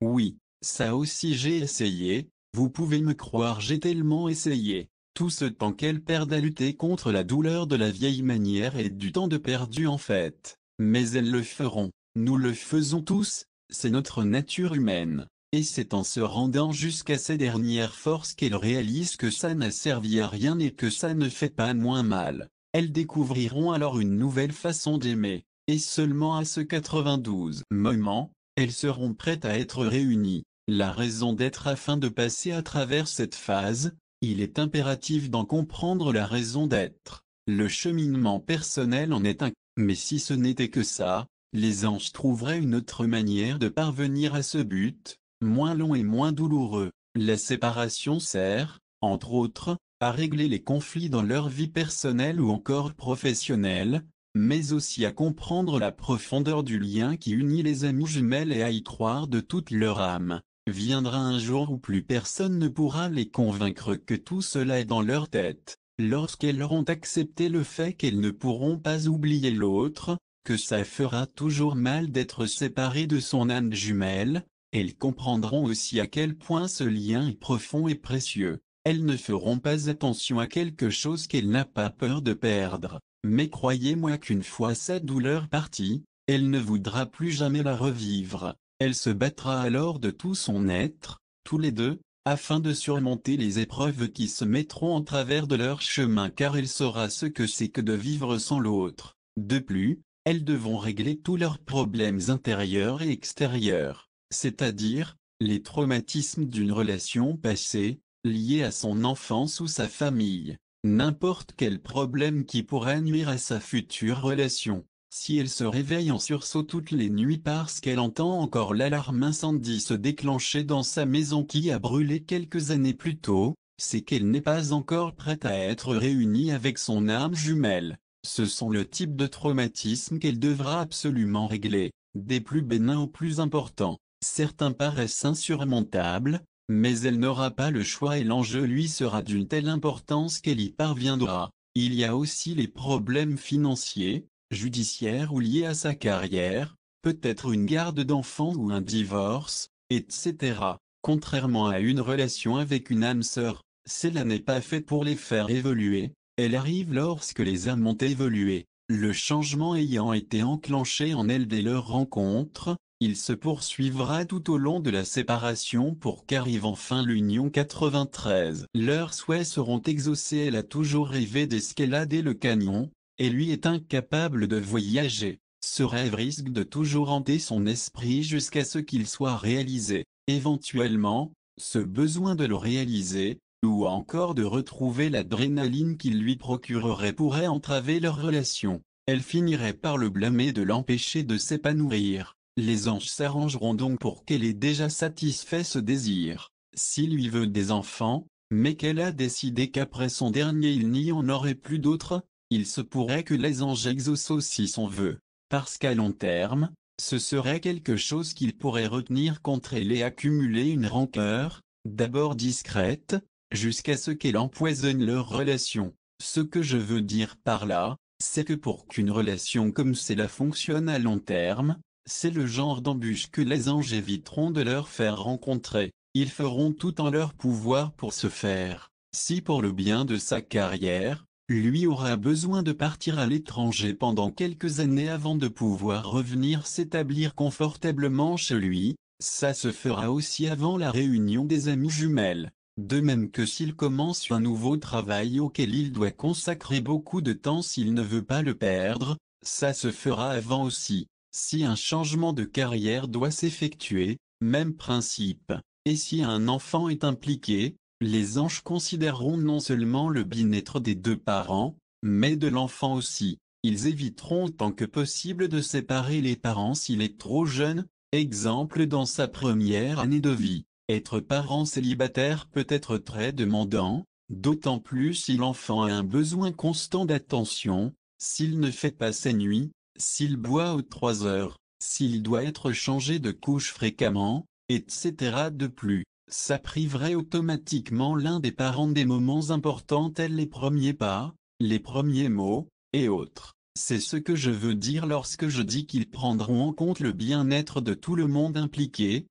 Oui, ça aussi j'ai essayé, vous pouvez me croire j'ai tellement essayé. Tout ce temps qu'elle perd à lutter contre la douleur de la vieille manière et du temps de perdu en fait. Mais elles le feront, nous le faisons tous, c'est notre nature humaine. Et c'est en se rendant jusqu'à ces dernières forces qu'elles réalisent que ça n'a servi à rien et que ça ne fait pas moins mal. Elles découvriront alors une nouvelle façon d'aimer. Et seulement à ce 92 moment, elles seront prêtes à être réunies. La raison d'être afin de passer à travers cette phase, il est impératif d'en comprendre la raison d'être. Le cheminement personnel en est un. Mais si ce n'était que ça, les anges trouveraient une autre manière de parvenir à ce but, moins long et moins douloureux. La séparation sert, entre autres, à régler les conflits dans leur vie personnelle ou encore professionnelle, mais aussi à comprendre la profondeur du lien qui unit les amies jumelles et à y croire de toute leur âme. Viendra un jour où plus personne ne pourra les convaincre que tout cela est dans leur tête, lorsqu'elles auront accepté le fait qu'elles ne pourront pas oublier l'autre, que ça fera toujours mal d'être séparé de son âme jumelle, elles comprendront aussi à quel point ce lien est profond et précieux. Elles ne feront pas attention à quelque chose qu'elle n'a pas peur de perdre, mais croyez-moi qu'une fois cette douleur partie, elle ne voudra plus jamais la revivre. Elle se battra alors de tout son être, tous les deux, afin de surmonter les épreuves qui se mettront en travers de leur chemin car elle saura ce que c'est que de vivre sans l'autre. De plus, elles devront régler tous leurs problèmes intérieurs et extérieurs, c'est-à-dire, les traumatismes d'une relation passée, liés à son enfance ou sa famille, n'importe quel problème qui pourrait nuire à sa future relation. Si elle se réveille en sursaut toutes les nuits parce qu'elle entend encore l'alarme incendie se déclencher dans sa maison qui a brûlé quelques années plus tôt, c'est qu'elle n'est pas encore prête à être réunie avec son âme jumelle. Ce sont le type de traumatisme qu'elle devra absolument régler, des plus bénins aux plus importants. Certains paraissent insurmontables, mais elle n'aura pas le choix et l'enjeu lui sera d'une telle importance qu'elle y parviendra. Il y a aussi les problèmes financiers, judiciaire ou lié à sa carrière, peut-être une garde d'enfants ou un divorce, etc. Contrairement à une relation avec une âme sœur, cela n'est pas fait pour les faire évoluer, elle arrive lorsque les âmes ont évolué. Le changement ayant été enclenché en elles dès leur rencontre, il se poursuivra tout au long de la séparation pour qu'arrive enfin l'union 93. Leurs souhaits seront exaucés. Elle a toujours rêvé d'escalader le canyon, et lui est incapable de voyager. Ce rêve risque de toujours hanter son esprit jusqu'à ce qu'il soit réalisé. Éventuellement, ce besoin de le réaliser, ou encore de retrouver l'adrénaline qu'il lui procurerait pourrait entraver leur relation. Elle finirait par le blâmer de l'empêcher de s'épanouir. Les anges s'arrangeront donc pour qu'elle ait déjà satisfait ce désir. S'il lui veut des enfants, mais qu'elle a décidé qu'après son dernier il n'y en aurait plus d'autres, il se pourrait que les anges exaucent aussi son vœu, parce qu'à long terme, ce serait quelque chose qu'il pourrait retenir contre elle et accumuler une rancœur, d'abord discrète, jusqu'à ce qu'elle empoisonne leur relation. Ce que je veux dire par là, c'est que pour qu'une relation comme celle-là fonctionne à long terme, c'est le genre d'embûche que les anges éviteront de leur faire rencontrer. Ils feront tout en leur pouvoir pour ce faire. Si pour le bien de sa carrière, lui aura besoin de partir à l'étranger pendant quelques années avant de pouvoir revenir s'établir confortablement chez lui, ça se fera aussi avant la réunion des amies jumelles. De même que s'il commence un nouveau travail auquel il doit consacrer beaucoup de temps s'il ne veut pas le perdre, ça se fera avant aussi. Si un changement de carrière doit s'effectuer, même principe. Et si un enfant est impliqué, les anges considéreront non seulement le bien-être des deux parents, mais de l'enfant aussi. Ils éviteront autant que possible de séparer les parents s'il est trop jeune, exemple dans sa première année de vie. Être parent célibataire peut être très demandant, d'autant plus si l'enfant a un besoin constant d'attention, s'il ne fait pas ses nuits, s'il boit aux 3 heures, s'il doit être changé de couche fréquemment, etc. De plus, ça priverait automatiquement l'un des parents des moments importants tels les premiers pas, les premiers mots, et autres. C'est ce que je veux dire lorsque je dis qu'ils prendront en compte le bien-être de tout le monde impliqué.